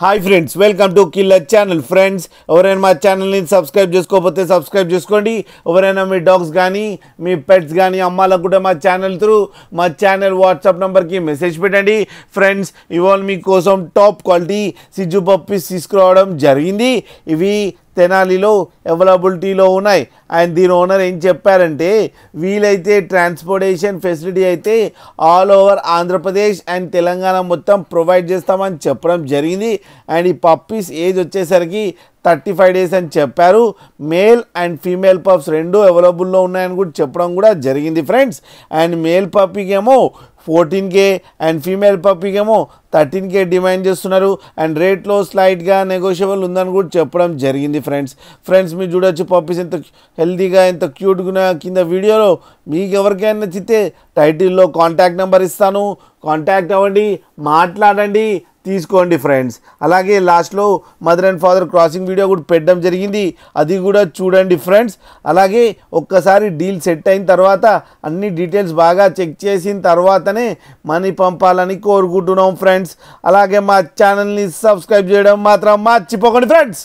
Hi friends, welcome to killer channel. Friends, ఎవరైనా మా ఛానల్ని సబ్స్క్రైబ్ చేసుకోకపోతే సబ్స్క్రైబ్ చేసుకోండి. ఎవరైనా మీ డాగ్స్ కానీ మీ పెట్స్ కానీ అమ్మాలకు కూడా మా ఛానల్ వాట్సాప్ నెంబర్కి మెసేజ్ పెట్టండి. ఫ్రెండ్స్, ఇవాళ మీకోసం టాప్ క్వాలిటీ సిజు పప్పీస్ తీసుకురావడం జరిగింది. ఇవి తెనాలిలో అవైలబిలిటీలో ఉన్నాయి. అండ్ దీని ఓనర్ ఏం చెప్పారంటే, వీలైతే ట్రాన్స్పోర్టేషన్ ఫెసిలిటీ అయితే all over Andhra Pradesh and Telangana మొత్తం ప్రొవైడ్ చేస్తామని చెప్పడం జరిగింది. అండ్ ఈ పప్పీస్ ఏజ్ వచ్చేసరికి 35 days అని చెప్పారు. మేల్ అండ్ ఫీమేల్ పప్స్ రెండు అవైలబుల్లో ఉన్నాయని కూడా చెప్పడం కూడా జరిగింది ఫ్రెండ్స్. అండ్ మేల్ పప్పీకి ఏమో 14K అండ్ ఫీమేల్ పప్పీకి ఏమో 13K డిమాండ్ చేస్తున్నారు. అండ్ రేట్లో స్లైట్గా నెగోషియబుల్ ఉందని కూడా చెప్పడం జరిగింది ఫ్రెండ్స్. మీరు చూడొచ్చు పప్పీస్ ఎంత హెల్తీగా ఎంత క్యూట్గా. కింద వీడియోలో మీకు ఎవరికైనా నచ్చితే టైటిల్లో కాంటాక్ట్ నెంబర్ ఇస్తాను, కాంటాక్ట్ అవ్వండి, మాట్లాడండి, తీసుకోండి ఫ్రెండ్స్. అలాగే లాస్ట్లో mother and father crossing video కూడా పెట్టడం జరిగింది, అది కూడా చూడండి ఫ్రెండ్స్. అలాగే ఒక్కసారి డీల్ సెట్ అయిన తర్వాత అన్ని డీటెయిల్స్ బాగా చెక్ చేసిన తర్వాతనే మనీ పంపాలని కోరుకుంటున్నాం ఫ్రెండ్స్. అలాగే మా ఛానల్ని సబ్స్క్రైబ్ చేయడం మాత్రం మర్చిపోకండి ఫ్రెండ్స్.